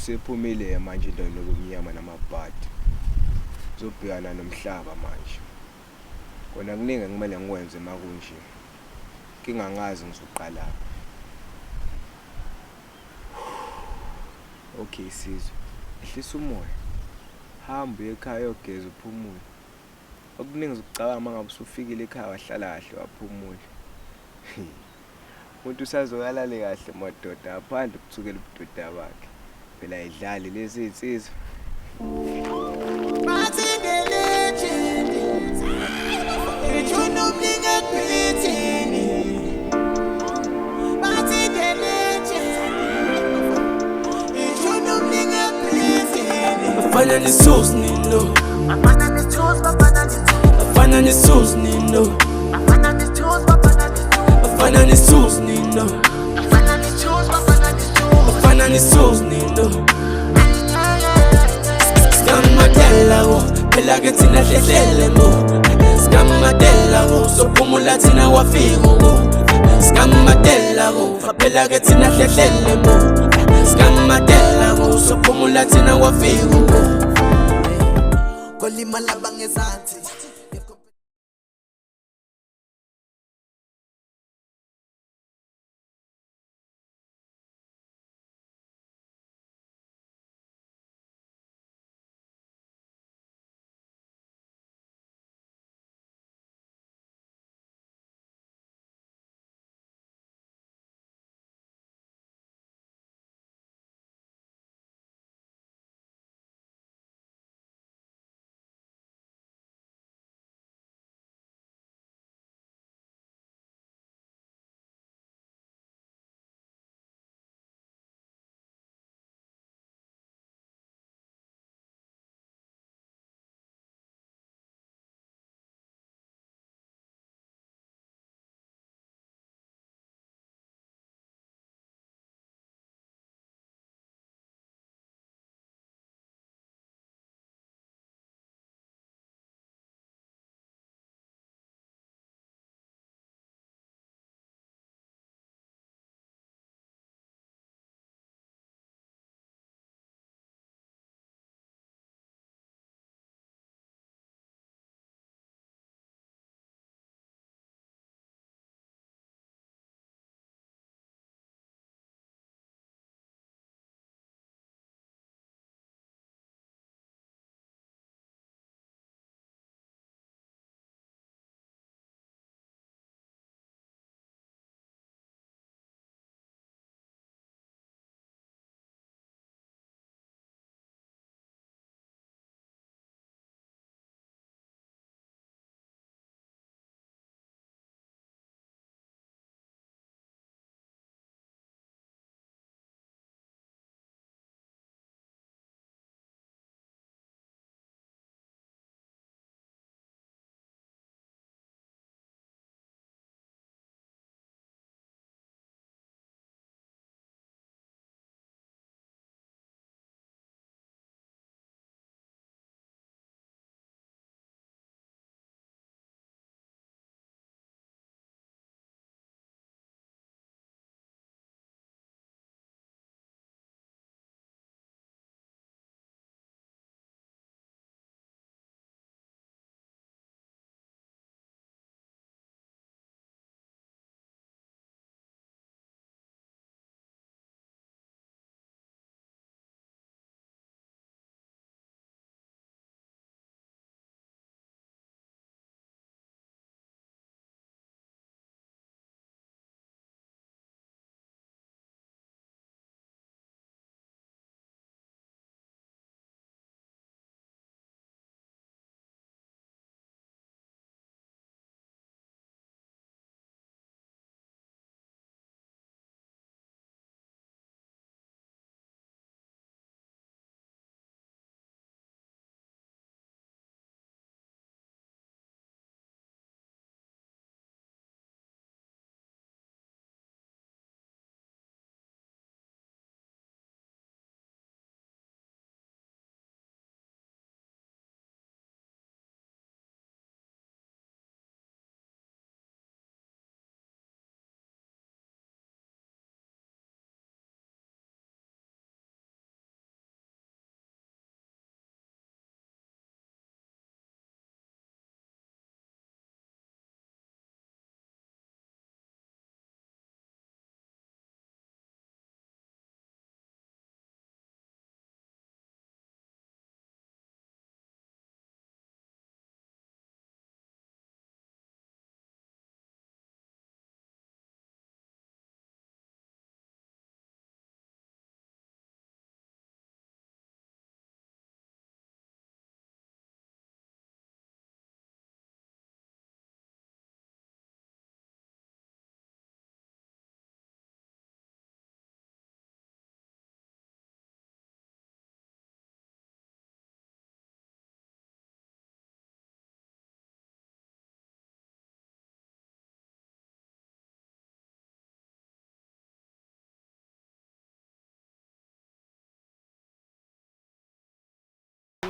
usephumile manje endaweni yokumnyama namabhadi uzobhekana nomhlaba manje. Kona kuningi kumele ngikwenze makunje, ngingangazi ngizoqalaphi. Okay sizwe, ehlisa umoya, hamba uye ekhaya uyogeza uphumule. Okuningi zokucabanga mangabe usufikile ekhaya wahlala kahle waphumula. Umuntu usazokalale kahle madoda ngaphandle ukuthukela ubudoda bakhe. Phela ayidlali lezi insizwa. Afana nesos nino, afana nesos, afana nesos nino, afana nesos, afana nesos nino, afana nesos nino. Skamadela wo, phela ke thina hlehlele mo. Skamadela wo, sophumula thina wafika wo. Skamadela wo, phela ke thina hlehlele mo. Skamadela wo, sophumula thina wafika wo. Kolimala bangezansi.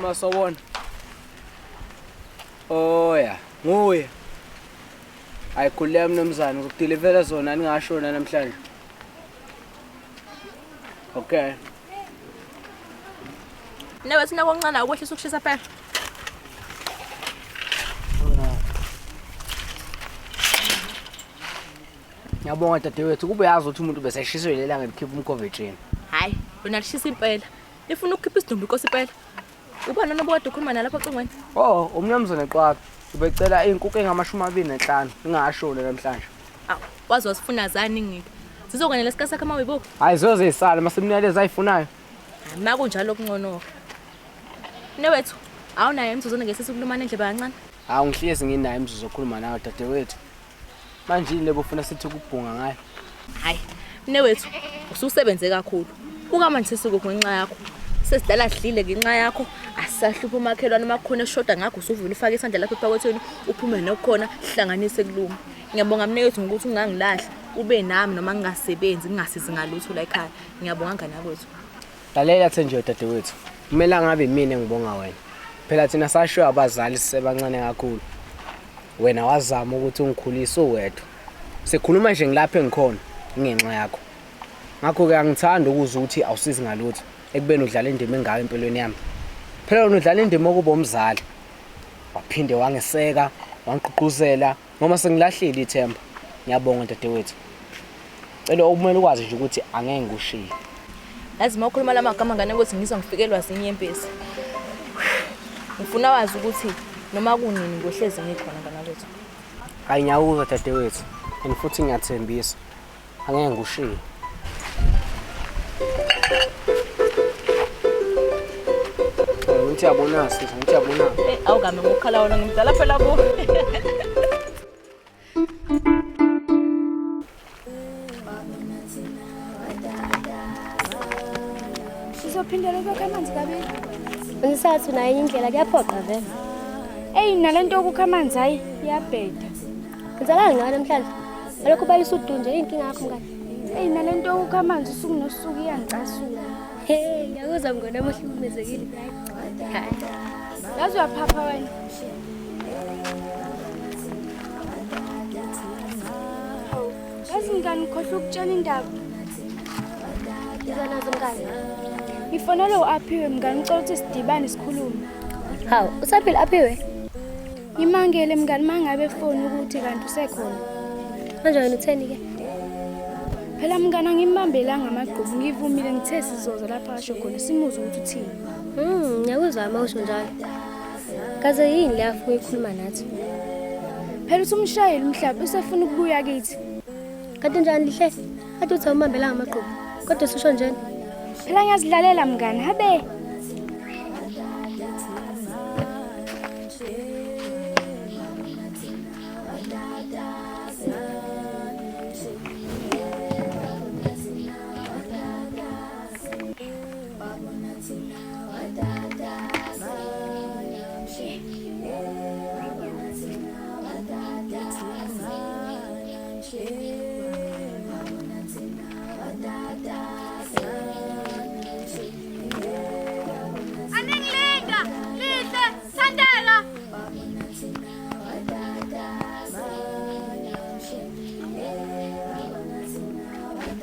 Mama sawona. Oya, nguye. Ayikhuleka mnumzane ngizokudeliver zona ningashona namhlanje. Okay. Nawe sina koncane ukwehlisa ukushisa phela. Ngiyabonga dadewethu kube yazi ukuthi umuntu bese eshiswe lelanga likhipha umkovetsheni. Hayi, wena lishisa impela. Ifuna ukukhipha isidumbu inkosi impela. Ubani nobodwa ukhuluma nalapha ocingweni? Oh, umnumzane Qwaqwa. Ubecela inkukhu engama-25 ngingashona namhlanje. Aw, wazi wasifuna zani ngiki. Sizokwenela isikhathi sakhe mawibo. Hayi zoze isala masemnyaleza ayifunayo. Makunjalo kuncono. Newethu, awunayo imizuzwana ngesisi ukulumana endlebe kancane. Hawu ngihlezi nginayo imzuzu okhuluma nawe dadewethu. Manje yini lebo ufuna sithi ukubhunga ngayo? Hayi, newethu, ususebenze kakhulu. Buka manje sesikuko ngenxa yakho. Sesidala sidlile ngenxa yakho. Asisahlupha umakhelwane makhona eshoda ngakho usuvula ufaka isandla lapha ephakathweni uphume nokhona hlanganise kuluma. Ngiyabonga mnewethu ngokuthi ungangilahla ube nami noma ngingasebenzi ngingasizi ngalutho la ekhaya. Ngiyabonga ngani yakwethu. Lalela nje dadewethu. Kumele ngabe mina ngibonga wena. Phela thina sashiya abazali sisebancane kakhulu. Wena wazama ukuthi ungikhulise uwedwa. Sekhuluma nje ngilapha engikhona ngenxa yakho. Ngakho ke angithanda ukuzwa ukuthi awusizi ngalutho ekubeni udlala indima engayo empilweni yami. Phela wena udlala indima okuba umzali. Waphinde wangeseka, wangigqugquzela noma sengilahlile ithemba. Ngiyabonga dadewethu. Cela ukumele ukwazi nje ukuthi angeke ngikushiye. Lazima ukhuluma lamagama ngane ukuthi ngizwa ngifikelwa zinyembezi. Ngifuna wazi ukuthi noma kunini ngohlezi ngikhona nganakwethu. Ayinyawuza dadewethu. And futhi ngiyathembisa. Angeke ngikushiye. Ngithi yabona sisi, ngithi yabona. Awugame ngokukhala wona ngimdala phela bo. Sizophindela ukukha amanzi kabili. Ngisathu nayo indlela kuyaphoqa vele. Nalento yokukha amanzi hayi iyabheda. Ngizalani ngayo namhlanje? Alokho balisa udunje inkinga yakho mngani. Nalento yokukha amanzi usuku nosuku iyangicasula. Ngiyakuzwa mngane wami ohlukumezekile. Hayi. Yazi uyaphapha wena. Yazi ngani ngikhohle ukutshela indaba. Ngizanazo mngani. Ngifonele uAphiwe mngani ngicela ukuthi sidibane sikhulume. Hawu, usaphila Aphiwe? Ngimangele mngani mangabe efoni ukuthi kanti usekhona. Manje wena utheni ke? Phela mngani angimbambelanga amagqubu ngivumile ngithe sizoza lapha asho khona simuze ukuthi uthini. Ngiyakuzwa mawusho njalo. Kaze yini la afuna ukukhuluma nathi? Phela uthi umshayeli umhlaba usefuna ukubuya kithi. Kanti njani lihle? Kade uthi awumbambelanga amagqubu. Kodwa usho njani? Phela ngiyazidlalela mngani habe.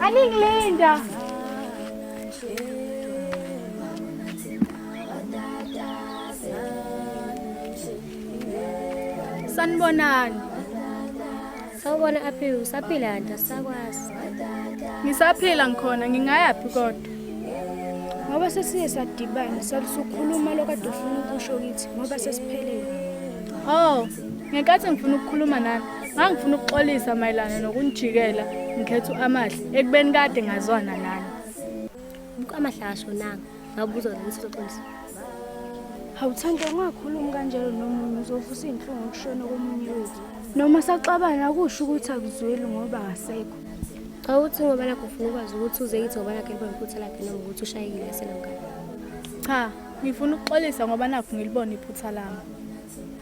Aninglinda. Sanibonani. Sawubona Aphiwe, usaphila nje sakwazi. Ngisaphila ngikhona ngingayaphi kodwa. Ngoba sesiye sadibana salisukhuluma lokade ufuna ukusho kithi ngoba sesiphelele. Oh, ngekathi ngifuna ukukhuluma nani. Ngangifuna ukuxolisa mayelana nokunijikela ngikhetha amahle ekubeni kade ngazwana nani. Amahle ashonanga. Ngabuza ukuthi uzoxolisa. Awuthanda ungakhuluma kanjalo nomunye uzovusa inhlungu ukushona komunye wethu. Noma saxabana akusho ukuthi akuzweli ngoba akasekho. Cha uthi ngoba lakho ufuna ukwazi ukuthi uze yithi ngoba lakhe libona iphutha lakhe noma ukuthi ushayekile yasenamkani. Cha, ngifuna ukuxolisa ngoba nakho ngilibona iphutha lami.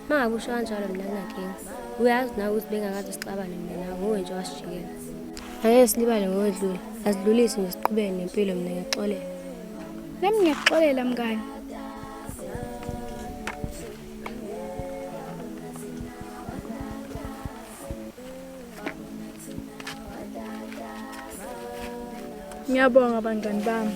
Mangakusho kanjalo mina ngingakinga. Uyazi nawe ukuthi bengakaze sixabane mina nawe ngowe nje wasijikela. Angeke silibale ngokwedlule. Asidlulisi nje siqhubeke nempilo mina ngiyaxolela. Nami ngiyaxolela mngani. Ngiyabonga bangani bami.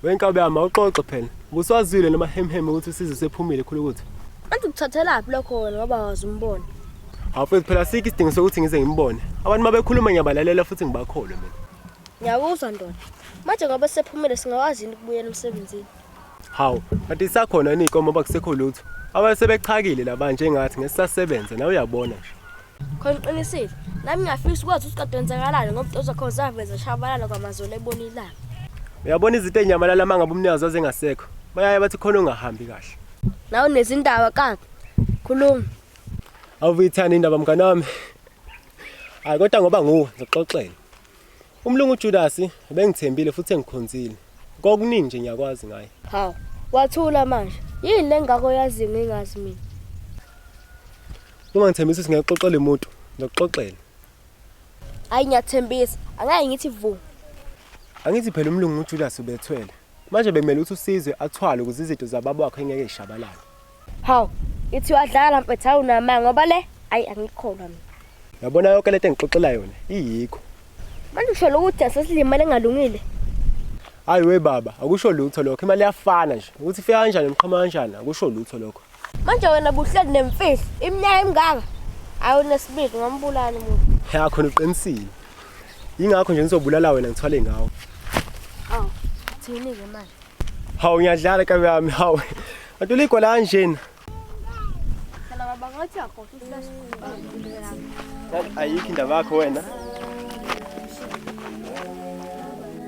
Wenkabe yami awuxoxe phela. Ubuswazile noma hemheme ukuthi usize sephumile khulu ukuthi. Anti ukuthathelaphi lokho wena ngoba wazi umbona. Awufethu phela sikho isidingo sokuthi ngize ngimbone. Abantu mabekhuluma ngiyabalalela futhi ngibakholwe mina. Ngiyakuzwa ndoda. Manje ngoba sephumile singawazi ukubuyela emsebenzini. Hawu, kanti isakhona inkomo abakusekho lutho. Abasebechakile labanje ngathi ngesisasebenza nawe uyabona nje. Khona uqinisile. Nami ngiyafisa ukwazi ukuthi kade wenzakalani ngoba uDoza khona zaveza shabalala kwamazolo ebonilanga. Uyabona izinto enyamalala mangabe umnikazi waze ngasekho. Bayaye bathi khona ungahambi kahle. Nawe nezindaba kade. Khuluma. Awuvithani indaba mngani wami. Hayi kodwa ngoba nguwe ngizoxoxela. Umlungu uJudas bengithembile futhi engikhonzile. Kokuningi nje ngiyakwazi ngaye. Hawu, wathula manje. Yini lengakho yazi ngingazi mina. Ungangithembisi ukuthi ngiyaxoxela umuntu, ngizoxoxela. Hayi ngiyathembisa, angeke ngithi vu. Angithi phela umlungu uJudas ubethwele. Manje bekumele ukuthi usizwe athwale ukuze izinto zababa wakhe ngeke ishabalala. Hawu, ithi wadlala mpethu awunamanga ngoba le ayi angikholwa mina. Yabona yonke lento engixoxela yona iyikho. Manje usho ukuthi asesilimale engalungile. Hayi we baba, akusho lutho lokho. Imali yafana nje. Ukuthi ifika kanjani niqhama kanjani, akusho lutho lokho. Manje wena buhleli nemfihlo, iminyaka emingaka. Awunesibili ngambulala umuntu. Ya khona uqinisile. Yingakho nje ngizobulala wena ngithwale ngawo. Awu, thini ke manje? Hawu ngiyadlala kabe yami, hawu. Atuli igola kanjena. Phela baba ngathi yakho uhlasi. Ayikho indaba yakho wena.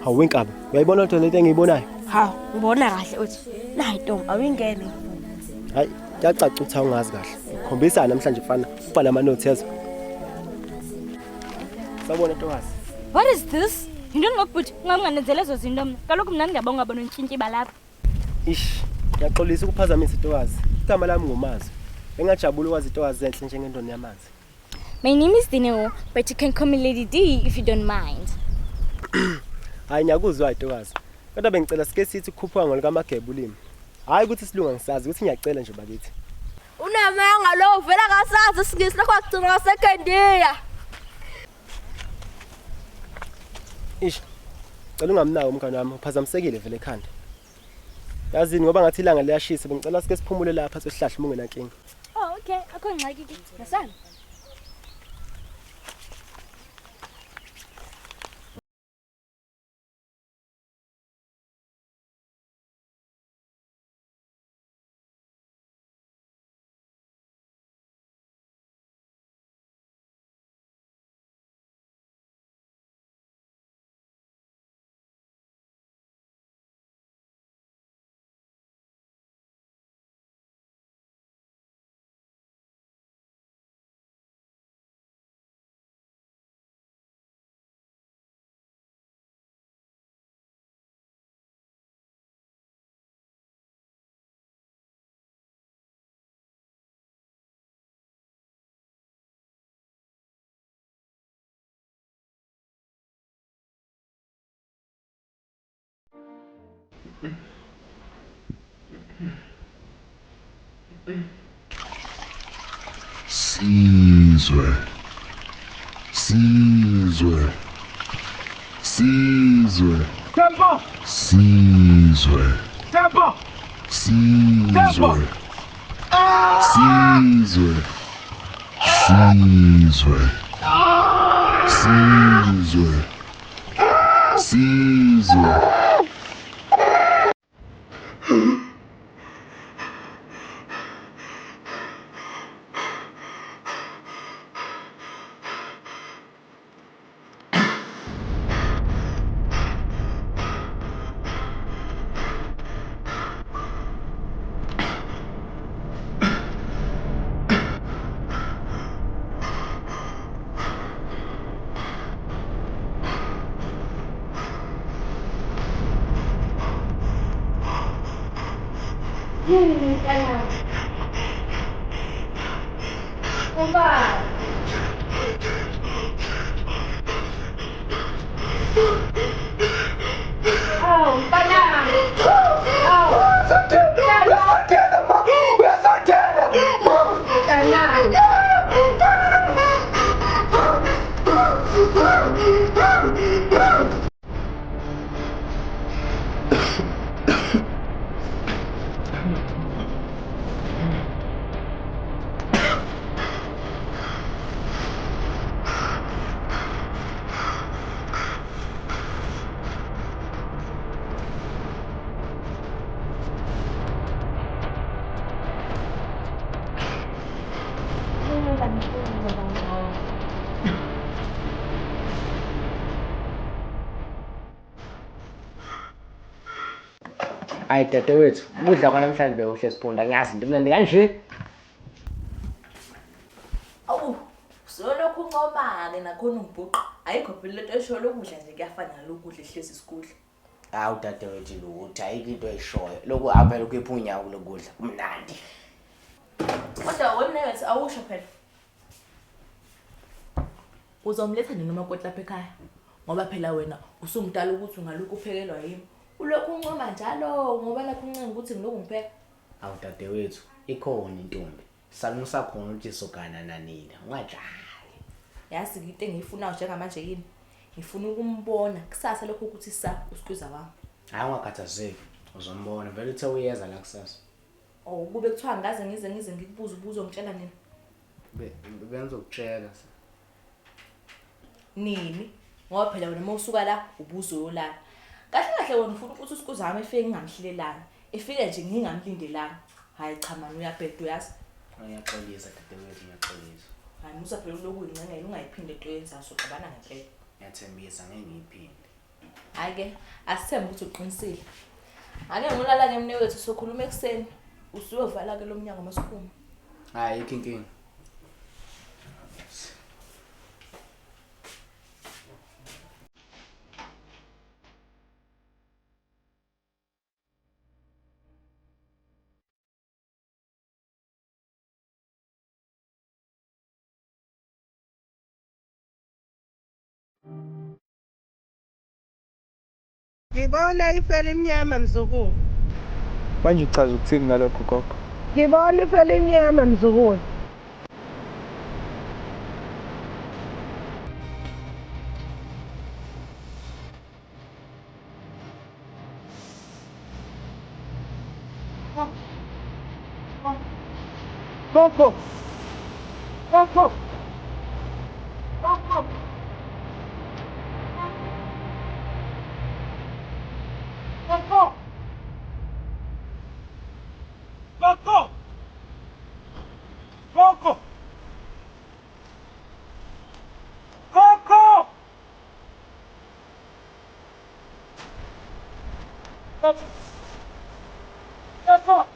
Hawu wenkaba, uyayibona into lento engiyibonayo? Hawu, ngibona kahle uthi nayi Ntombi awuyingene. Hayi, kuyacaca ukuthi awungazi kahle. Khombisa namhlanje mfana, ubhala ama notes yazo. Sabona Ntokazi. What is this? Into ngokubhuti ngamnganenzela lezo zinto mina. Kaloku mina ngiyabonga bona untshintsheba lapha. Ish, ngiyaxolisa ukuphazamisa Ntokazi. Igama lami nguMazi. Engajabula ukwazi Ntokazi enhle njengendoni yamanzi. My name is Dineo, but you can call me Lady D if you don't mind. Hayi ngiyakuzwa Ntokazi. Kodwa bengicela sike sithi ukukhuphuka ngolikaMageba ulimi. Hayi ukuthi silunga ngisazi ukuthi ngiyacela nje bakithi. Unamanga lo vela kasazi isigisi lakho akugcina ngasekendiya. Ish. Cela ungamnawo umngane wami uphazamisekile vele ekhanda. Yazini ngoba ngathi ilanga liyashisa bengicela sike siphumule lapha sesihlahla mungena nkingi. Oh, okay. Akho ngxaki ke. Nasana. Sizwe, Sizwe, Sizwe, Tempo! Sizwe, Tempo! Sizwe, Sizwe, Sizwe, Sizwe, Sizwe. Hayi dadewethu, ukudla kwanamhlanje bekuhle siphunda, ngiyazi into emnandi kanje. Awu, usolokhu uncoma-ke nakhona ungibhuqa. Ayikho phela lento eshoyo lokudla nje kuyafana nalokudla ehlezi isikudla. Hawu dadewethu lutho, ayikho into eyishoyo. Lokhu aphela ukhipha unyawo kulokudla, kumnandi. Kodwa wemnewethu awusho phela. Uzomletha nini umakoti lapha ekhaya? Ngoba phela wena usungidala ukuthi ungalokhu uphekelwa yimi. Ulokhu uncoma njalo ngoba nakho uncenga ukuthi ngilokhu ngipheka. Awu dadewethu, ikhona intombi. Salusa khona ukuthi sogana nanina, ungajali. Yazi into engiyifunayo njengamanje yini? Ngifuna ukumbona kusasa lokho ukuthi usikhwiza wami. Hayi ungakhathazeki, uzombona vele uthe uyeza la kusasa. Oh, kube kuthiwa ngaze ngize ngikubuza ubuzo ngitshela nini? Bengizokutshela. Nini? Ngoba phela wena mawusuka la ubuzo yolala. Kahle kahle wena ufuna ukuthi usikhwiza wami efike ngingamhlelelanga. Efike nje ngingamlindelanga. Hayi cha man uyabheda uyazi. Ngiyaxolisa dadewethu, ngiyaxolisa. Hayi musa phela lokhu ingcengela ungayiphinde into yenzayo soxabana ngenhlela. Ngiyathembisa ngeke ngiyiphinde. Hayi ke asithembe ukuthi uqinisile. Ake ngolala ke mnewethu sokhuluma ekseni. Usuyovala ke lo mnyango masikhuma. Hayi inkingi. Ngibona ifele imnyama mzukulu. Manje uchaza ukuthini ngalokho gogo? Ngibona ifele imnyama mzukulu. Gogo. Gogo. Gogo. Gogo. Gogo. Gogo. Gogo. Gogo. Gogo.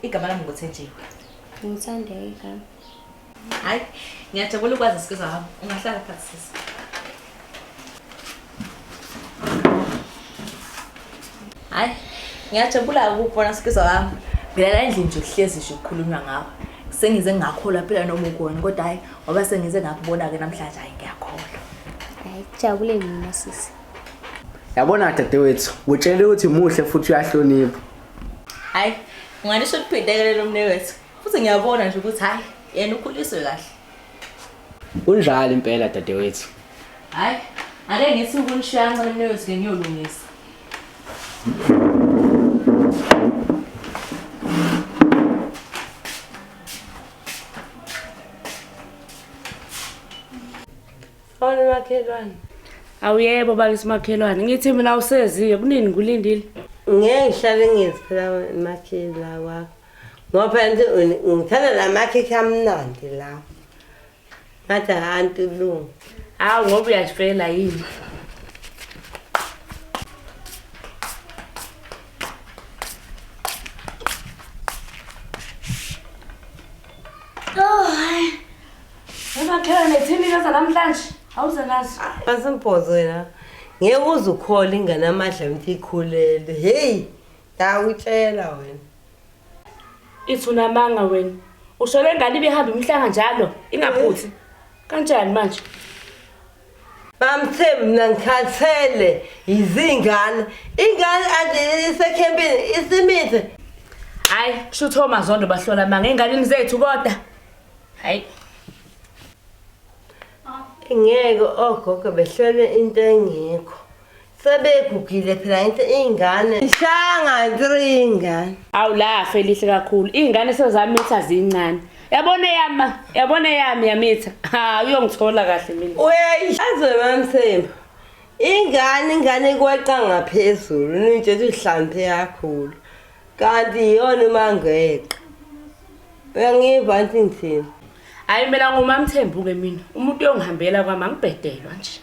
Igama lami nguThenjiwe. Ngithande igama. Hayi, ngiyajabula ukwazi isikizwa wami. Ungahlala phansi sisi. Hayi, ngiyajabula ukubona isikizwa wami. Mina la endlini nje kuhlezi nje ukukhulunywa ngawe. Sengize ngakholwa phela noma ukona kodwa hayi ngoba sengize ngakubona ke namhlanje hayi ngiyakholwa. Hayi jabule mina sisi. Yabona dadewethu, utshele ukuthi muhle futhi uyahlonipha. Hayi, unganisho ukuphindekele lo mnewethu. Futhi ngiyabona nje ukuthi hayi yena ukhuliswe kahle. Unjalo impela dadewethu. Hayi, ake ngithi ukunishanga lo mnewethu ke ngiyolungisa. Awona makhelwane. Awuyebo bakisi makhelwane. Ngithi mina useziyo kunini ngulindile. Ngeke ngihlale ngiziphela makhela wakho. Ngoba nje ngithanda la makhekhe amnandi la. Ngathi hantu lungu. Hawu ngoba uyashifela yini? Hayi. Makhelwane thini kaza namhlanje? Awuzenazi. Basimpozo wena. Ngeke uze ukhole ingane amadla ukuthi ikhulele. Hey, dawutshela wena. Ithuna manga wena. Ushole ngani ibihamba imhlanga njalo? Ingaphuthi. Kanjani manje? Bamthe mina ngikhathele izingane. Ingane ade isekhempini isimithe. Hayi, kusho Thomas Zondo bahlola manga enganeni zethu kodwa. Hayi. Ngeke ogogo behlele into engekho. Sebegugile phela into ingane. Ishanga 3 ingane. Awulafe lihle kakhulu. Ingane sezamitha zincane. Yabona yami yamitha. Ha, uyongithola kahle mina. Uyayizwe mamthemba. Ingane kweqa ngaphezulu nje uhlambe kakhulu. Kanti yona mangeqa. Uyangiva nti ngithini? Hayi mina ngumamthembu ke mina. Umuntu uyongihambela kwami angibhedelwa nje.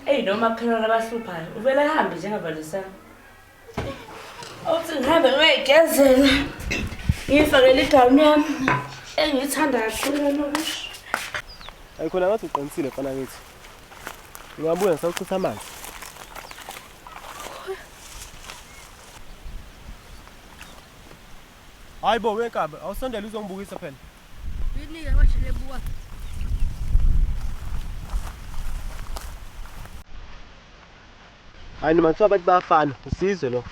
Hey noma makhelwane abahluphayo. Uvela hambe njengabalisana. Awuthi ngihambe ngiyigezela. Ngifakele igown yami engithanda kakhulu nokusho. Ayikhona ngathi uqinisile mfana ngithi. Ngiyabuya ngisawuchitha amanzi. Hayibo wekabe, awusondela uzongibukisa phela. Yini ke washele buka? Hayi noma kuthiwa abantu bayafana, usizwe lo.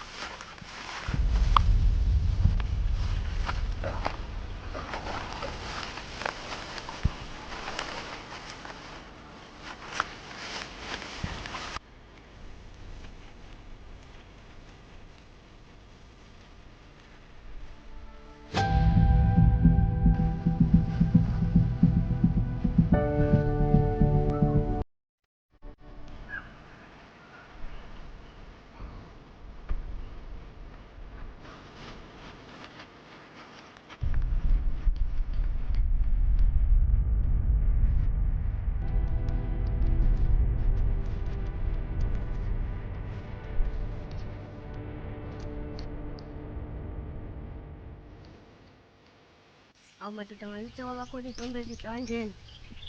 Awu madoda ngalithi wabakhona izintombi ezikanjeni.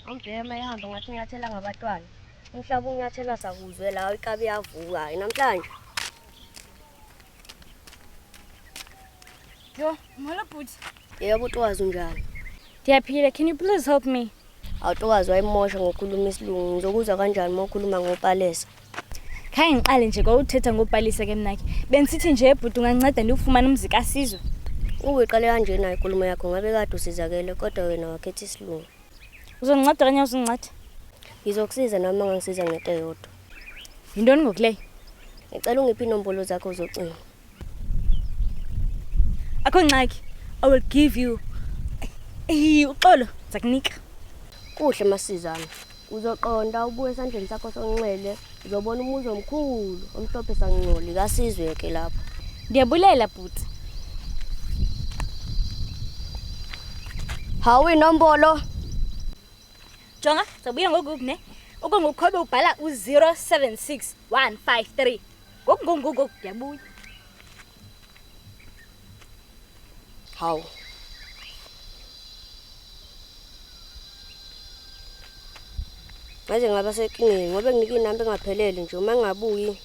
Awubhema ehamba ngathi ngiyathela ngabatwana. Umhlaba unyathela sakuzwe la ikabi yavuka namhlanje. Yo, mola bhuti. Yebo Ntokazi unjani? Ndiyaphila, can you please help me? Awutokazi wayimosha ngokukhuluma isilungu. Ngizokuzwa kanjani mokhuluma ngopalesa? Khaye ngiqale nje kwawuthetha ngopalisa ke mnaki. Benisithi nje bhuti unganceda ndifumane umzika asizwe. Uyiqale kanjena inkulumo yakho ngabe kade usizakele kodwa wena wakhetha isilungu. Uzonginceda kanye uzinginceda? Ngizokusiza noma ngangisiza ngento yodwa. Yintoni ngokuleyo? Ngicela ungiphi inombolo zakho uzocinga. Akho ngxaki. I will give you. Uxolo, zakunika. Kuhle masizana. Uzoqonda ubuye esandleni sakho sonxele, uzobona umuzi omkhulu omhlophe sangcoli kasizwe ke lapho. Ndiyabulela bhuti. Hawu inombolo. Jonga, sabuya ngoku ne. okungukhobe ubhala u076153 ngokungunguku yabuya hawu manje ngaba sekingeni ngoba nginika inamba engaphelele nje uma ngingabuyi lo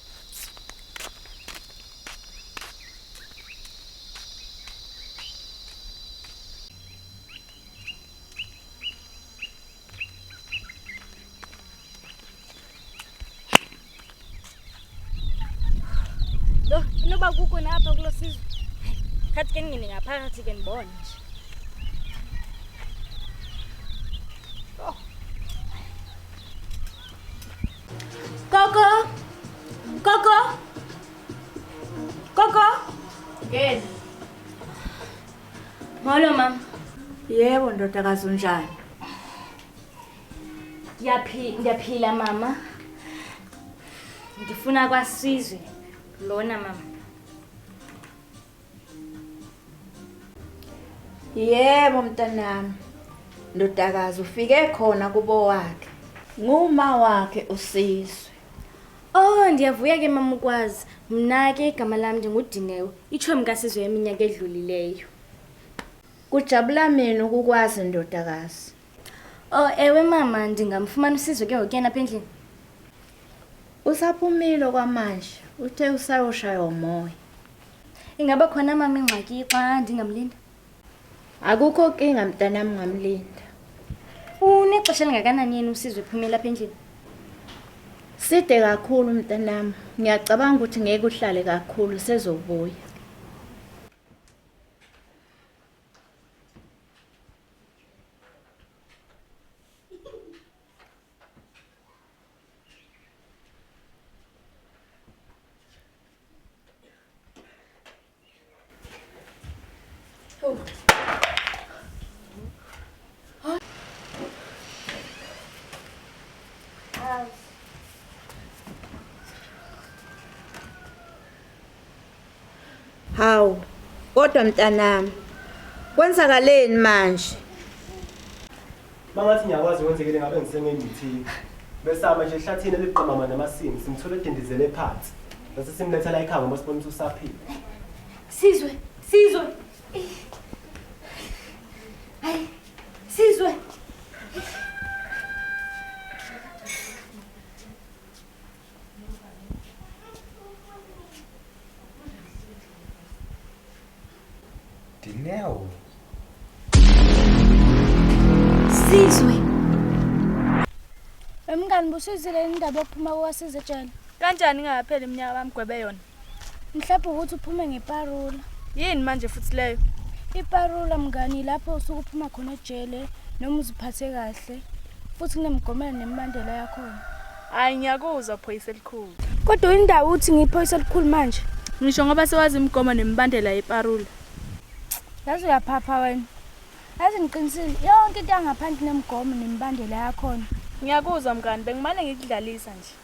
inoba kuko napha kulosizo khathi ke ngine ngaphakathi ke ngibone nje Koko Ngene. Molo mama Yebo ndodakazi unjani? Ngiyaphila mama ngifuna kwasizwe lona mama Yebo mntanami. Ndodakazi ufike khona kubo wakhe. Nguma wakhe uSizwe. Oh ndiyavuya ke mama ukwazi mina ke igama lami nginguDinewe ichomi kaSizwe yeminyaka edlulileyo Kujabula mina ukukwazi ndodakazi. Oh ewe mama ndingamfumana uSizwe ke ngokuyena apha endlini Usaphumile kwamanje uthe usayoshaya umoya. Ingaba khona mama ingxaki xa ndingamlinda Akukho kinga mntanami ngamlinda. Unexesha lingakanani yena uSizwe ephumela apha endlini Side kakhulu mntanami. Ngiyacabanga ukuthi ngeke uhlale kakhulu sezobuya. Hawu, kodwa mntanami. Kwenzakaleni manje? Mangathi ngiyakwazi ukwenzekile ngabe ngisengemithi. Besama nje ehlathini eliqhamama namasimi simthola edindizele phansi. Bese simletha la ekhaya ngoba sibona ukuthi usaphila. Sizwe Hayi Sizwe Dinewe Sizwe Emngani busizile indaba ophuma kwasize tshela. Kanjani ngaphela iminyaka bamgwebe yona? Mhlawumbe ukuthi uphume ngeparula. Yini manje futhi leyo? Iparula mngani lapho usuku uphuma khona ejele noma uziphathe kahle. Futhi kunemigomelo nemibandela yakho. Hayi ngiyakuzwa phoyisa elikhulu. Kodwa indawo uthi ngiphoyisa elikhulu manje. Ngisho ngoba sewazi imigomo nemibandela yeparula. Yazi uyaphapha wena. Yazi ngiqinisile yonke into yangaphandle nemigomo nemibandela yakho. Ngiyakuzwa mngani bengimane ngikudlalisa nje.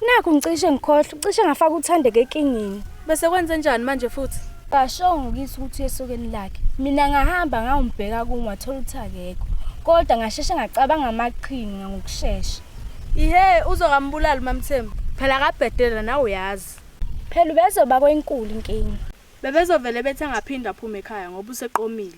Nakho ngicishe ngikhohle, ucishe ngafaka uthandeke enkingeni. Bese kwenze njani manje futhi? Kasho ngikisi ukuthi esokeni lakhe. Mina ngahamba ngawumbheka kuwe wathola uthakekho. Kodwa ngasheshe ngacabanga amaqhinga ngokusheshsha. Ihe uzokambulala uMamthembu. Phela kabhedela nawe uyazi. Phela bezoba kwenkulu inkingi. Bebezovele bethe angaphinda aphume ekhaya ngoba useqomile.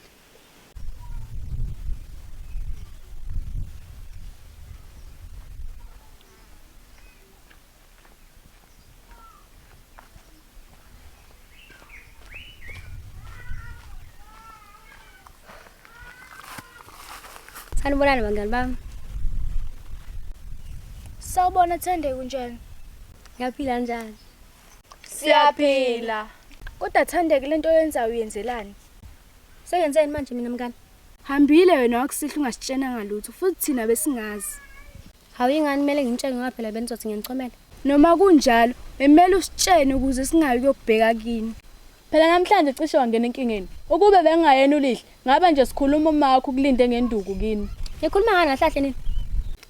Sanibonani bangani bami. Sawubona Thandeke kunjani? Ngiyaphila kanjani? Siyaphila. Kodwa Thandeke lento oyenzayo uyenzelani? Seyenzeni manje mina mngani? Hambile wena wakusihla ungasitshena ngalutho futhi thina besingazi. Hawu ingani mele ngintshele ngaphela benizothi ngiyanicomela. Noma kunjalo, emele usitshene ukuze singayi ukubheka kini. Phela namhlanje cishe wangena enkingeni. Ukube bengayena ulihle, ngabe nje sikhuluma uma wakho kulinde ngenduku kini. Nikhuluma ngani nahlahle nini?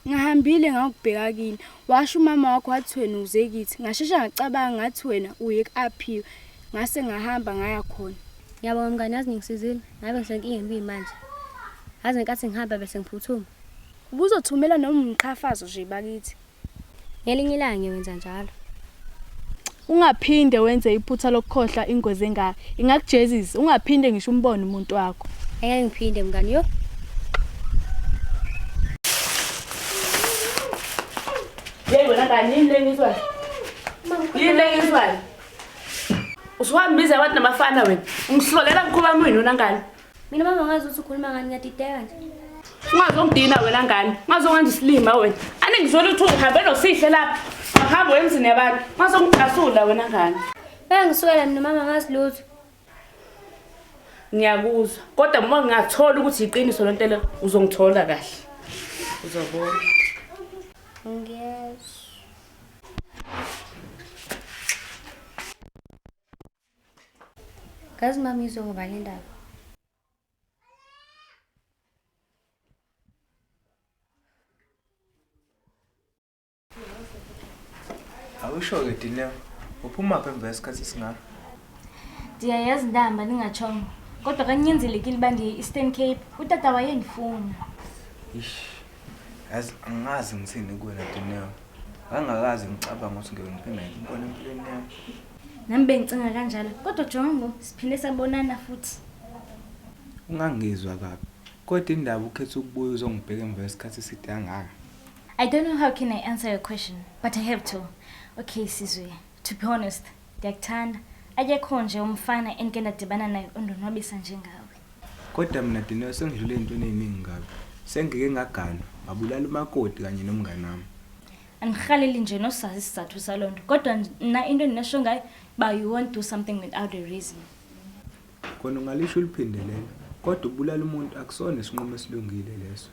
Ngahambile ngakubheka kini. Washo umama wakho wathi wena uze kithi. Ngasheshe ngacabanga ngathi wena uye kuaphiwe. Ngase ngahamba ngaya khona. Ngiyabonga mngani yazi ngisizile. Ngabe ngisenkingeni manje. Yazi ngenkathi ngihamba bese ngiphuthuma. Ubuzothumela noma umqhafazo nje bakithi. Ngelinye ilanga ngiwenza njalo. Ungaphinde wenze iphutha lokukhohla ingozi engaka. Ingakujezisa ungaphinde ngisho umbone umuntu wakho. Angeke ngiphinde mngani yo. Yebo ngani inhlengizwa. Inhlengizwa. Usuhambiza abantu namafana wena. Ungihlolela mkhuba mwini nangani. Mina mama ngazi ukuthi ukhuluma ngani ngiyadideka nje. Ungazongidina wena ngani. Ngazokwenza isilima wena. Ane ngizolo ukuthi uhambe nosihle lapha. Ahamba emzini yabantu. Ngazongicasula wena ngani. Bengiswela mina mama ngazi lutho. Ngiyakuzwa. Kodwa uma ngingathola ukuthi iqiniso lonto le uzongithola kahle. Uzobona. Ngiyezwa. Kazi mama izongoba le ndaba. Awusho-ke Dineo, uphuma pha emva yesikhathi singaka? Ndiyayazi ndamba ningatshongo. Kodwa kanyenzelekile uba ndiye Eastern Cape. Utata wayengifuna. Yazi angazi ngithini kuwena Dineo. Angakazi ngicabanga ukuthi ngeke ngiphinde ngibone empilweni yami. Nami bengicinga kanjalo. Kodwa Jongo, siphinde sabonana futhi. Ungangizwa kabi. Kodwa indaba ukhetha ukubuya uzongibheka emva yesikhathi eside kangaka. I don't know how can I answer your question, but I have to. Okay, Sizwe. To be honest, ndiyakuthanda. Akekho nje umfana engike ndadibana naye ondonwabisa njengawe. Kodwa mina Dineo sengidlule ezintweni eziningi kabi. Sengike ngaganwa, ngabulala umakoti kanye nomngane wami. Angikhaleli nje nosazi isizathu salonto. Kodwa na into endinasho ngayo ba you won't do something without a reason. Khona ungalisho uliphindelela. Kodwa ubulala umuntu akusona isinqumo esilungile leso.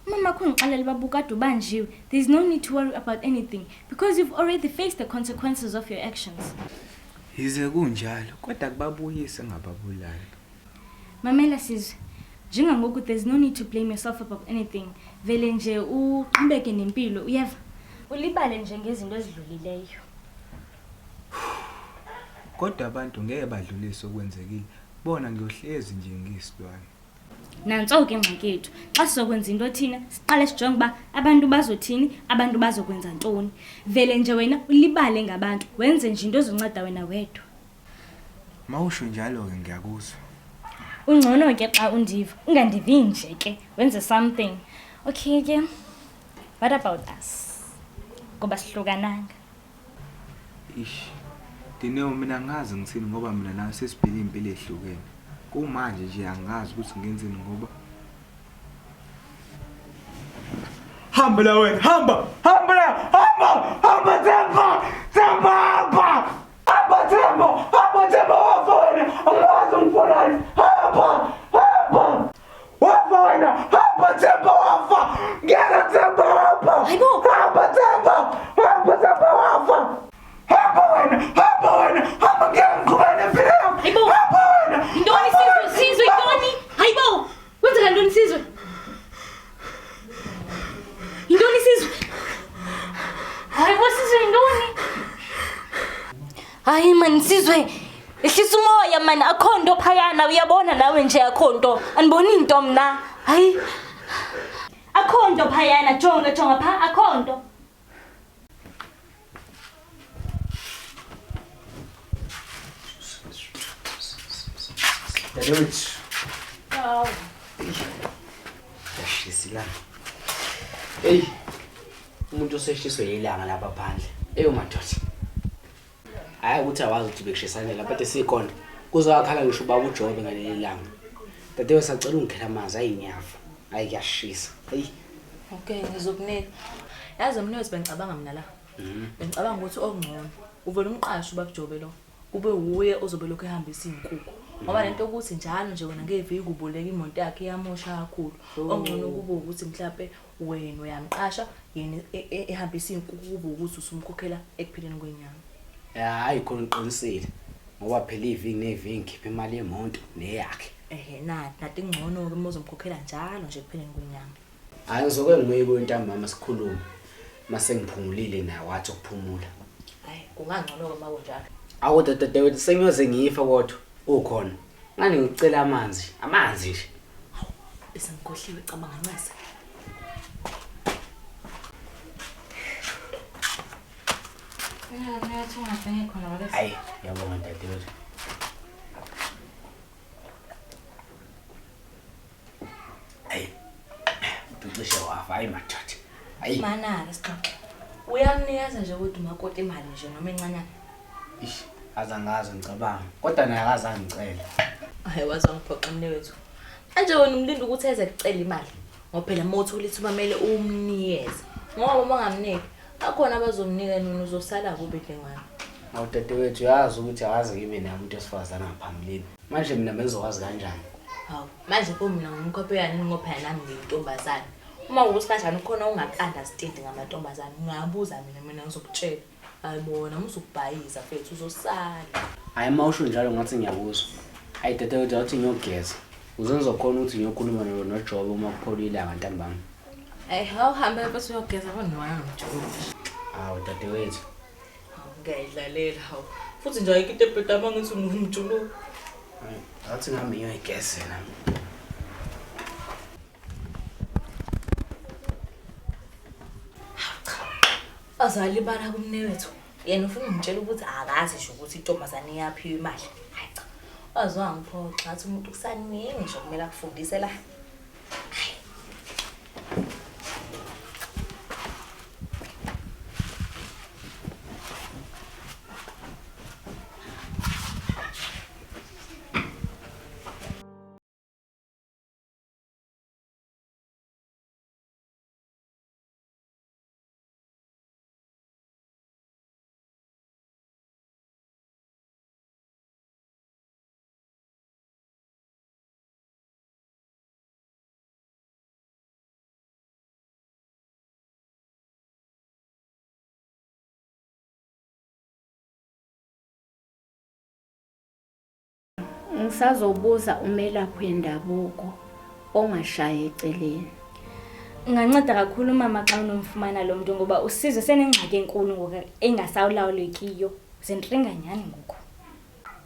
Mama kungixalela babukade ubanjiwe. There's no need to worry about anything because you've already faced the consequences of your actions. Yize kunjalo, kodwa kubabuyise ngababulali. Mamela Sizwe, njengangoku there's no need to blame yourself about anything. Vele nje uqhubeke nempilo, uyeva? Ulibale nje ngezinto ezidlulileyo. Kodwa abantu ngeke badlulise okwenzekile. Bona ngiyohlezi nje ngiyisilwane. Nanso-ke ingxaki yethu. Xa sizokwenza into thina, siqale sijonge uba abantu bazothini, abantu bazokwenza ntoni. Vele nje wena ulibale ngabantu, wenze nje into ezonceda wena wedwa. Mawusho njalo-ke ngiyakuzwa. Ungcono ke xa undiva, ungandivi nje ke, wenze something. Okay ke, what about us? Ngoba sihlukananga. Dineo mina ngazi ngithini ngoba mina nawe sesiphila impilo ehlukene. Kumanje nje angazi ukuthi ngenzeni ngoba hamba la wena, hamba la, hamba Temba, hamba Temba wafona, angazi umfonani, hamba, wafona, hamba Temba wafa, ngena Temba hamba, hamba Temba wafa, hamba wena, hamba ngena ngubane mpilo yami, hamba wena. Indoni Sizwe, Indoni, hayibo, wenzeka ntoni Sizwe? Indoni Sizwe? Hayibo Sizwe, Indoni? Hayi man Sizwe, ehlisa umoya man, akho nto phayana, uyabona nawe nje akho nto. Aniboni into mna. Hayi. Akho nto phayana, jonga pha, akho nto. Dadewethu. Hawu. Yashisila. Hey. Umuntu oseshiswe yilanga lapha phandle. Eyo madoda. Hayi ukuthi awazi ukuthi bekushisane lapha bathe sikhona. Kuzowakhala ngisho ubaba uJobe ngaleli langa. Dadewethu sacela ungikhela amanzi ayinyafu. Hayi kuyashisa. Hey. Okay, ngizokunika. Yazi mnewethu bengicabanga mina la. Bengicabanga ukuthi okungcono. Uvela umqashi ubaba uJobe lo. Kube uye ozobe lokho ehambisa izinkukhu. Ngoba lento ukuthi njalo nje wena ngeviki uboleka imoto yakhe iyamosha kakhulu. Ongcono kube ukuthi mhlawumbe wena uyamqasha yena ehambisa izinkukhu kube ukuthi usumkhokhela ekupheleni kwenyanga. Hayi khona uqinisile. Ngoba phela iviki neviki ngikhipha imali yemonto neyakhe. Nathi ngcono ke mozomkhokhela njalo nje ekupheleni kwenyanga. Hayi ngizoke ngibuye kuntamba mama sikhulume. Mase ngiphumulile naye wathi ukuphumula. Hayi kungangcono ke makunjalo. Awu dadewethu sengiyoze ngiyifa kodwa ukhona. Ngani ngicela amanzi nje. Bese ngikhohliwe cabanga nqasa. Ngiyathi ungafike khona wale. Hayi, yabonga dadewethu. Hayi. Ucishe wafa, hayi madoda. Hayi. Mana-ke sixoxe. Uyamnikeza nje ukuthi umakoti imali nje noma encanyana. Ish, azangazi ngicabanga. Kodwa naye akazange ngicela. Hayi waze ngiphoqa mnewethu. Manje wena umlindi ukuthi eze kucela imali. Ngoba phela mawuthola ithuba kumele umnikeze. Ngoba uma ungamniki, akhona abazomnika nini uzosala kube dlengwane. Awu dadewethu uyazi ukuthi akaze ngibe naye umuntu esifazana ngaphambilini. Manje mina bengizokwazi kanjani? Hawu, manje ko mina ngumkhopeyana ngoba phela nami ngiyintombazane. Uma ukuthi kanjani khona ungaku-understand ngamantombazane, ungabuza mina ngizokutshela. Hayibona, musukubhayiza mfethu uzosala. Hayi mawusho njalo ngathi ngiyakuzwa. Hayi dadewethu awuthi ngiyogeza. Uzenzokhona ukuthi ngiyokhuluma noJobe uma kupholile abantwana bami. Awuhambe bese uyogeza abantwana noJobe. Hawu dadewethu. Ngiyayidlalela hawu. Futhi nje ayikho into ebheda mangithi ungumjulu. Hayi, awuthi ngami ngiyoyigeza nami. Azalibala kumnewethu. Yena ufuna ungitshela ukuthi akazi nje ukuthi intombazane iyaphiwa imali. Hayi cha. Wazwa ngiphoxa athi umuntu kusaningi nje kumele akufundise la. Ngisazobuza umelaphi wendabuko ongashaye eceleni. Unganceda kakhulu mama xa unomfumana lo muntu ngoba usizo senengxaki enkulu ngoku engasawulawulekiyo. Zentringa nyani ngoku.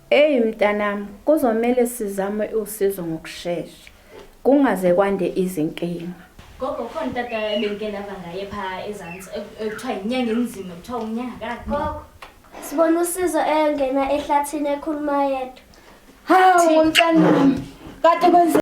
Hey mntanami, kuzomela sizame usizo ngokusheshsha. Kungaze kwande izinkinga. Gogo khona tata bengike ndava ngaye pha ezantsi ekuthiwa inyanga enzima kuthiwa unyanga kade. Gogo, sibona usizo engena ehlathini ekhuluma yedwa. Hawu mntanami, kade kwenze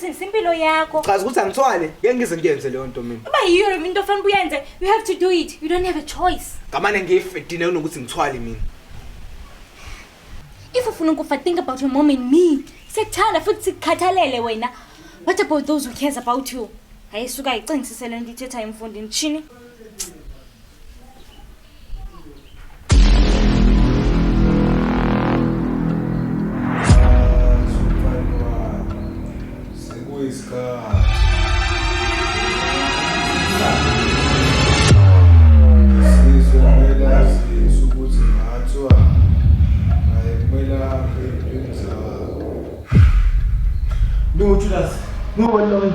uzosindisa impilo yakho. Chaza ukuthi angithwale, ngeke ngize ngiyenze leyo nto mina. Uba yiyo into ofanele uyenze, you have to do it. You don't have a choice. Ngamane ngiyifedine kunokuthi ngithwale mina. If ufuna ukufa, think about your mom and me. Sekuthanda futhi sikukhathalele wena. What about those who cares about you? Ayisuka icingisisele into ithetha imfundini chini. Lungu Judas, lungu wena.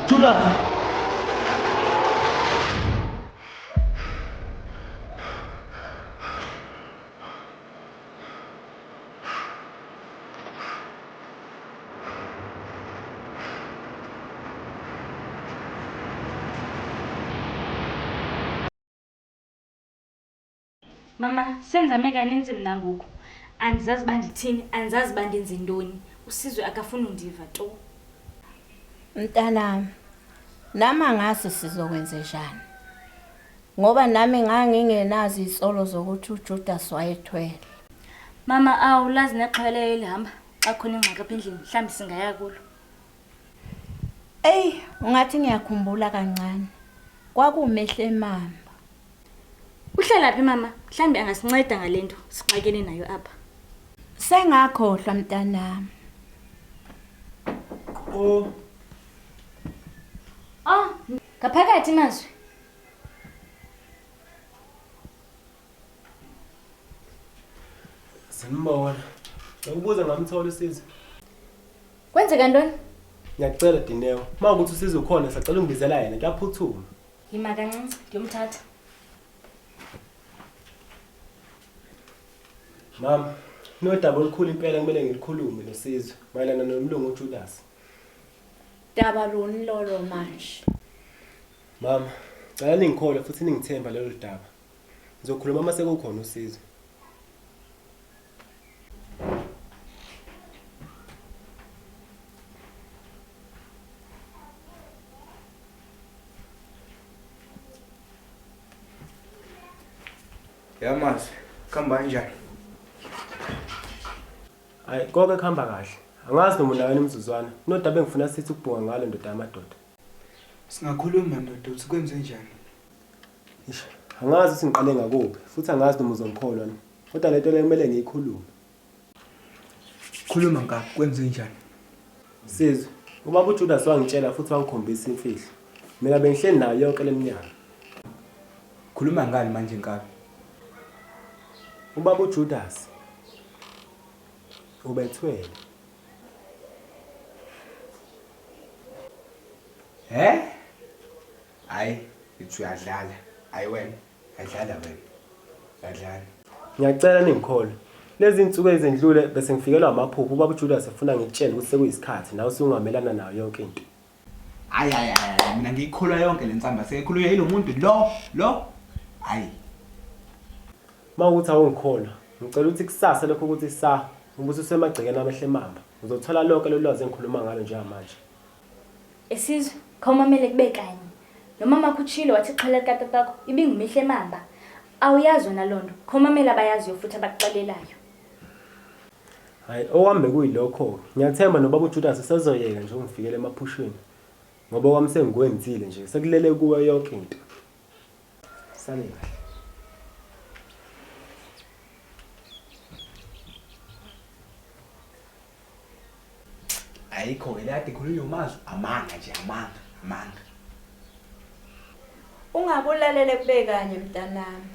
Judas. Mama, senzame kaninzi mina ngoku. Andizazi bandithini, andizazi bandenze ntoni. Usizwe akafuni undiva to. Mntanami, nama ngase sizokwenza njani? Ngoba nami ngangingenazi izolo zokuthi uJudas wayethwele. Mama, awulazi nexhwele elihamba xa khona ingxaki apha endlini, mhlawumbe singaya kulo. Ungathi ngiyakhumbula kancane. Kwakumehle mama. Uhlala phi mama? Mhlawumbe angasinceda ngalento sixakene nayo apha. Sengakhohlwa mntanami. Ngaphakathi mazwi. Sinibona. Ngikubuza ngamthola usizo. Kwenzeka ntoni? Ngiyacela Dineo. Mawukuthi usizo ukhona sacela ungibizela yena kuyaphuthuma. Yima kancinci, ngiyomthatha. Mama, nodaba olukhulu impela kumele ngilikhulume noSizwe mayelana nomlungu uJudas. Daba luni lolo manje? Mama, cela ningikhole futhi ningithemba lelo daba. Ngizokhuluma mase kukhona uSizwe. Yamazi, khamba kanjani? Hayi, konke kuhamba kahle. Angazi noma unayo imizuzwana. Nodaba engifuna sithi ukubhunga ngalo ndoda yamadoda. Singakhuluma ndoda uthi kwenze njani? Isho, angazi ukuthi ngiqale ngakuphi, futhi angazi noma uzongikholwa na. Kodwa lento le kumele ngiyikhulume. Khuluma ngaphi, kwenze njani? Sizwe, ubaba uJudas wangitshela futhi wangikhombisa imfihlo. Mina bengihleli nayo yonke leminyaka. Khuluma ngani manje ngaphi? Ubaba uJudas ubethwele. Hayi, ithi uyadlala. Hayi wena, yadlala wena. Yadlala. Ngiyacela ningikholwe. Lezi insuku ezendlule bese ngifikelwa amaphupho ubaba uJudas efuna ngitshele ukuthi sekuyisikhathi nawe usungamelana nayo yonke into. Hayi, mina ngiyikholwa yonke lensamba sekhulunywa yilo muntu lo. Hayi. Mawukuthi awungikholwa, ngicela ukuthi kusasa lokho ukuthi ubuso usemagcekeni amehle mamba. Uzothola lonke lolwazi engikhuluma ngalo njengamanje. Esizwe, khawumamele kube kanye. Noma makuchilo wathi xhela likatatako ibingumihle mamba. Awuyazi wena lonto. Khawumamela abayaziyo futhi abakuxelelayo. Hayi, owambe kuyilokho. Ngiyathemba nobaba uJudas usezoyeka nje ungifikele emaphushweni. Ngoba kwami sengwenzile nje, sekulele kuwe yonke into. Sale kahle. Ayikho ke lade khulunywa umazwi amanga nje amanga. Ungabulalele kube kanye mntanami.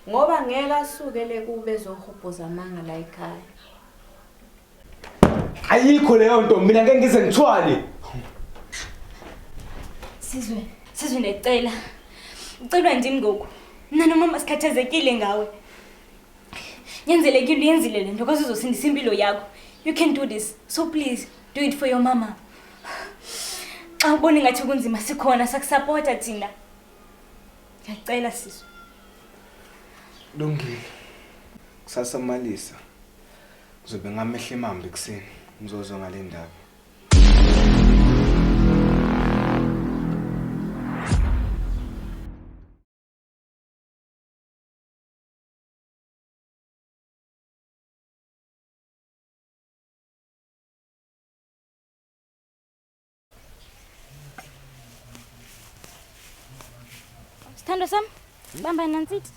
Ngoba ngeke asukele kube ezohubhuza amanga la ekhaya. Ayikho leyo nto mina ngeke ngize ngithwale. Sizwe necela. Ucelwa ndimi ngoku. Mina nomama sikhathazekile ngawe. Yenzelekile uyenzile lento because uzosindisa impilo yakho. You can do this. So please do it for your mama. Xa ubona ngathi kunzima sikhona sakusupporta thina. Ngiyacela sisi. Lungile. Kusasa Malisa. Ngizobe ngamehla imambe kuseni. Ngizozwa ngale ndaba. Sithando sami, bamba nansithi.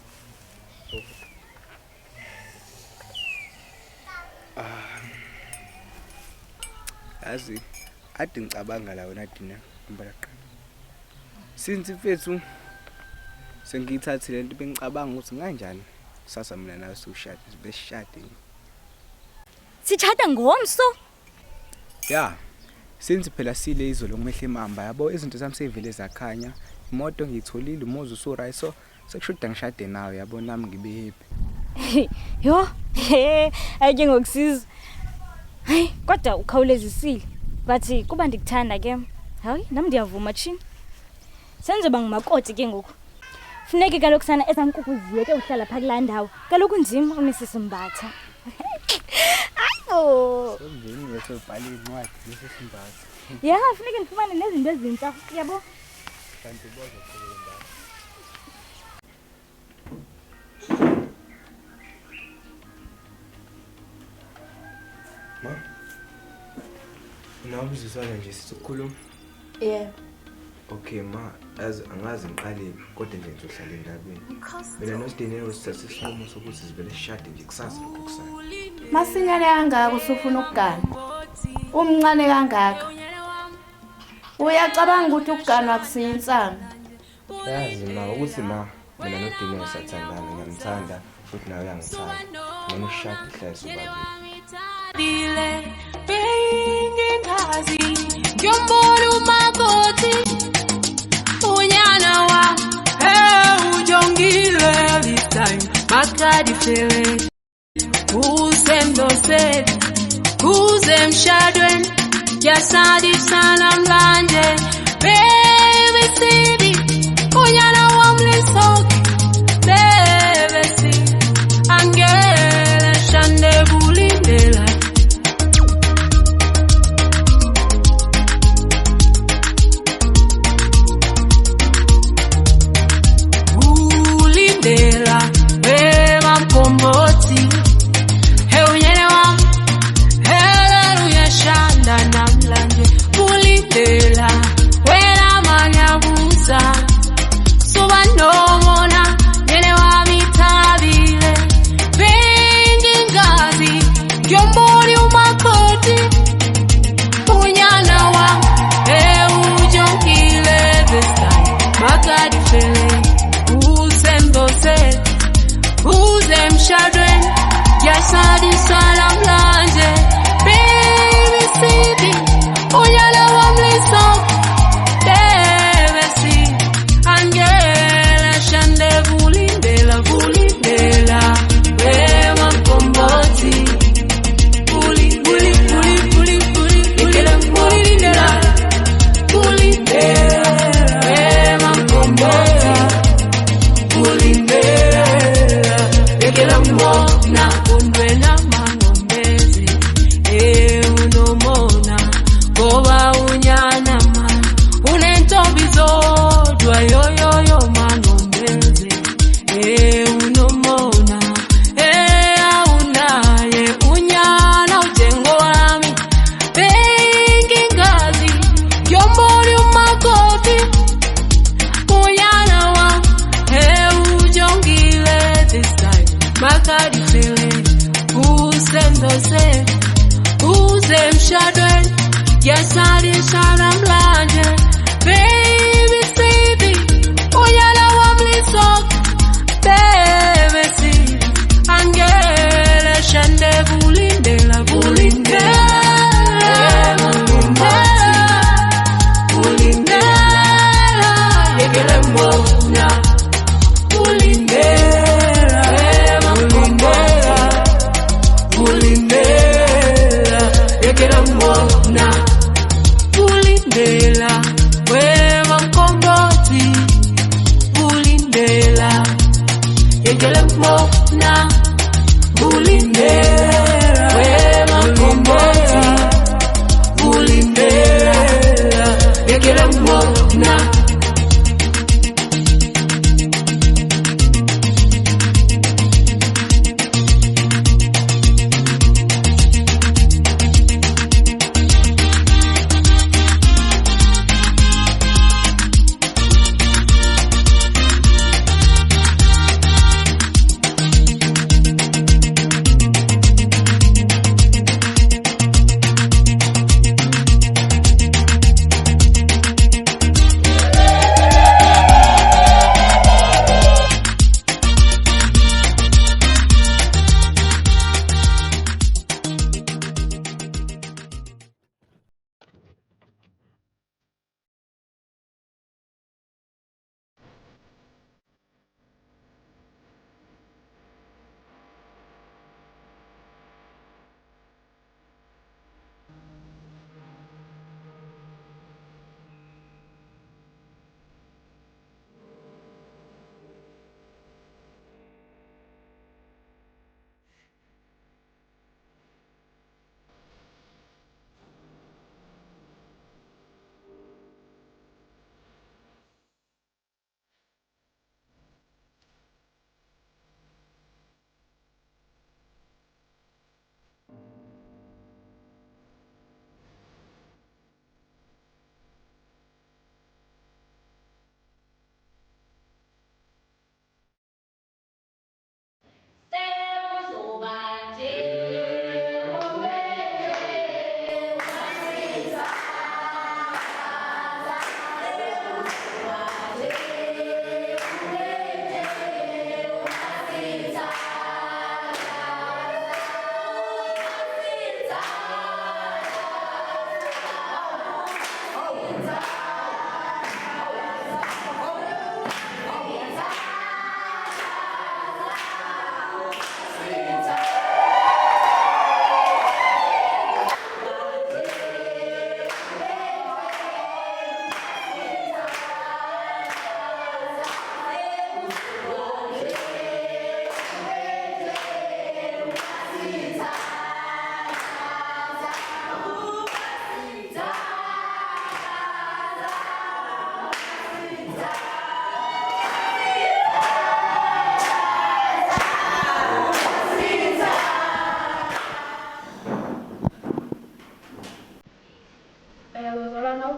Yazi ade ngicabanga la wena Dina Mbalaqa. Since mfethu sengithathile lento bengicabanga ukuthi kanjani sasa mina nawe soshade besishade. Sichada ngomso. Yeah. Since phela sile izolo ngomehla imamba yabo izinto zami sevele zakhanya. Imoto ngiyitholile umuzi usuray so sekushoda ngishade nawe yabo nami ngibe happy. Yo, ake ngokusiza. Hayi, kodwa ukhawulezisile. Bathi kuba ndikuthanda ke. Hayi, nami ndiyavuma chini. Senzoba ngumakoti ke ngoku. Funeke kaloku sana ezankukhu ziyeke uhlala pha kulaa ndawo. Kaloku nzima uMrs Mbatha. Ayo. Sendini bese ubhala incwadi Mrs Mbatha. Ya, funeke ndifumane nezinto ezintsha, yabo. Kanti boza kuyenza. Ma. Nawuzisana nje sizokhuluma. Yeah. Okay ma, angazi ngiqale kodwa nje ngizohlala endabeni. Mina noSidinelo sithathe isinqumo sokuthi sivele sishade nje kusasa lokho kusasa. Masinyane kangaka usufuna ukugana. Umncane kangaka. Uyacabanga ukuthi ukuganwa akusiyinsana. Yazi ma ukuthi ma mina noDinelo sathandana ngiyamthanda futhi nawe uyangithanda. Mina ushade ihlaya sobabili. Ngazi ngiyombona umakoti unyana wa ujongile this time makadi fele usendose uzemshadweni yasadi sana mlanje baby city unyana wa mlisoki baby city angela shande bulindela Yasadi salam lanje baby city unyala wamliso baby city angela shande bulindela wema komboti ikela bulindela wema komboti ikela mona undwena mangombezi unomona ngoba unyana ma unentombi zodwa yoyoyo mangombezi unomona awunaye unyana utengowami bengingazi ngiyombona umakoti unyana wami ujongile this time makadi fele usendose uzemshadweni yasadi sana mlanje baby city unyala wamlisoki baby city angela shande bulindela yekele mbona bulindela wema mkomboti bulindela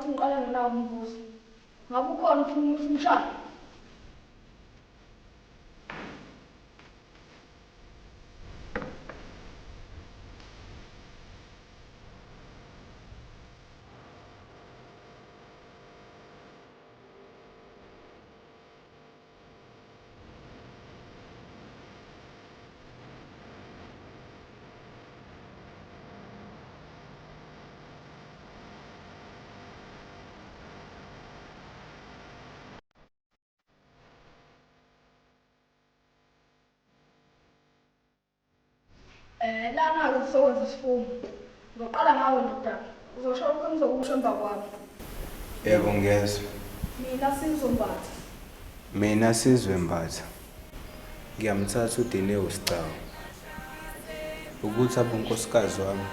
ngathi ngiqale nginawo umbuzo. Ngabe ukhona ufuna umshado? Lana uzokwenza isifundo. Ngizoqala ngawe ndoda. Uzosho ukuthi ngizokusho emva kwami. Yebo ngiyezwa. Mina Sizwe Mbatha. Ngiyamthatha uDineo Scawu. Ukuthi abonkosikazi wami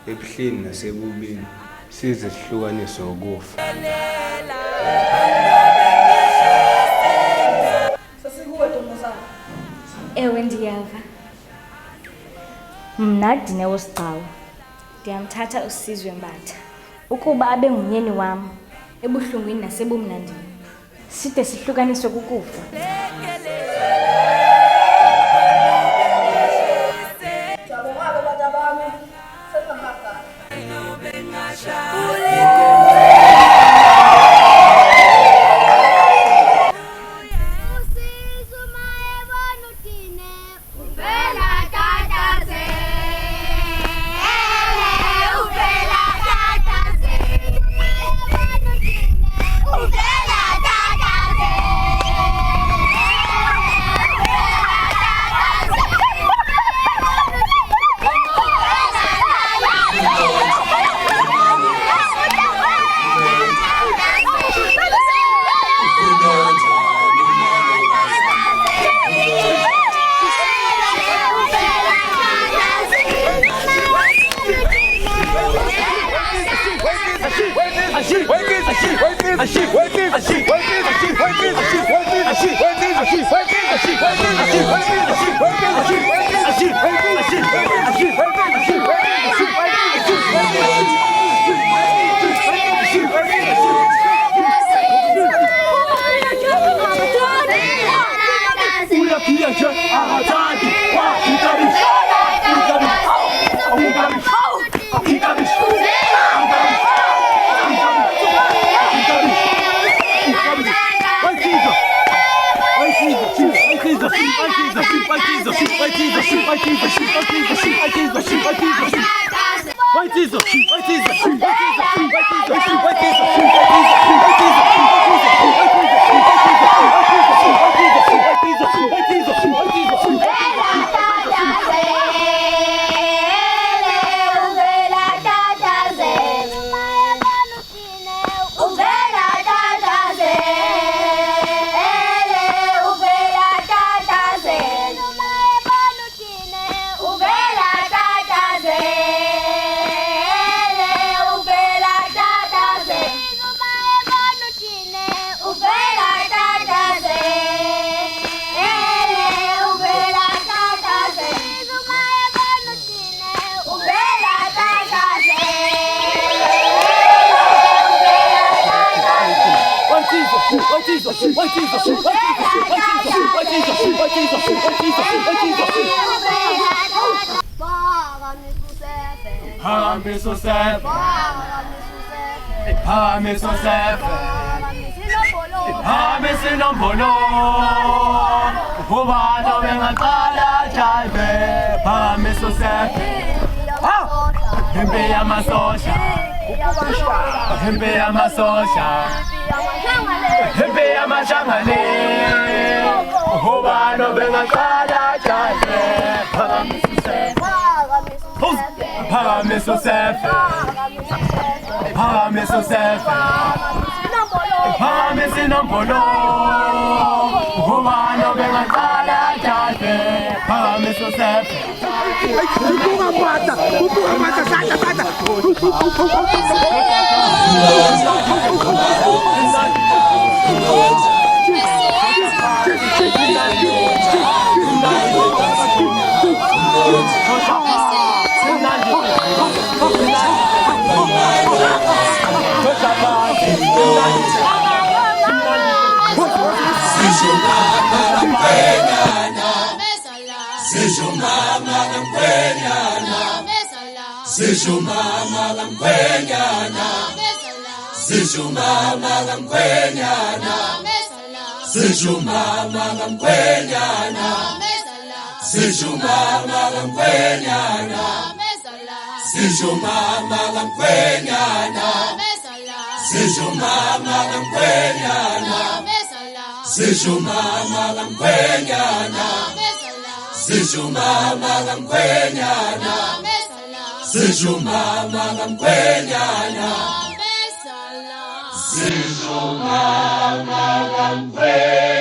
ebuhlini nasebubini size sihlukaniswe ukufa. Sasikuwe Ntombazana. Ewe ndiyava. Mna Dineo Scawu ndiyamthatha uSizwe Mbatha ukuba abe ngumyeni wam ebuhlungwini nasebumnandini side sihlukaniswe kukufa. Sisho mama kamkhwenyana Sisho mama kamkhwenyana Sisho mama kamkhwenyana Sisho mama kamkhwenyana Sisho mama kamkhwenyana Sisho mama kamkhwenyana Sisho mama kamkhwenyana Sisho mama kamkhwenyana Sisho mama kamkhwenyana Sisho mama kamkhwenyana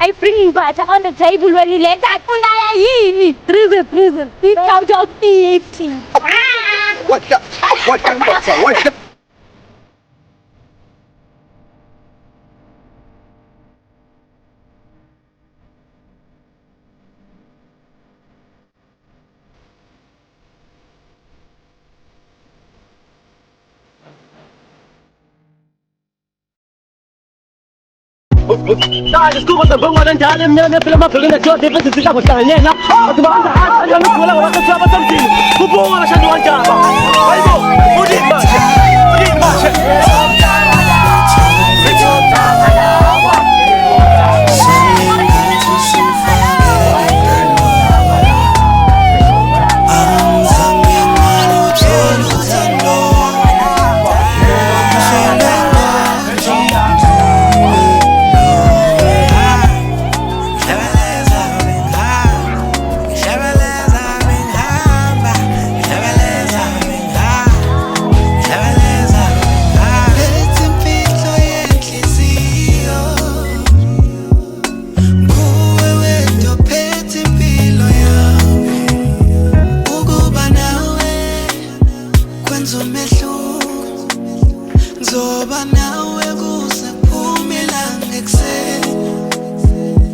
I bring butter on the table when he let that prison. He out of eating. What the? تعال اسكوبة تبوة انت على منين في لما كلنا جوتي بس تسيبها وتهنينا اطبع انت عاد انا مش ولا واخد شابة تمثيل كبوة ولا شد وانجابة ايوه وديك ماشي وديك ماشي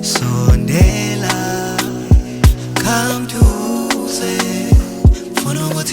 Sondela, come to say, for no what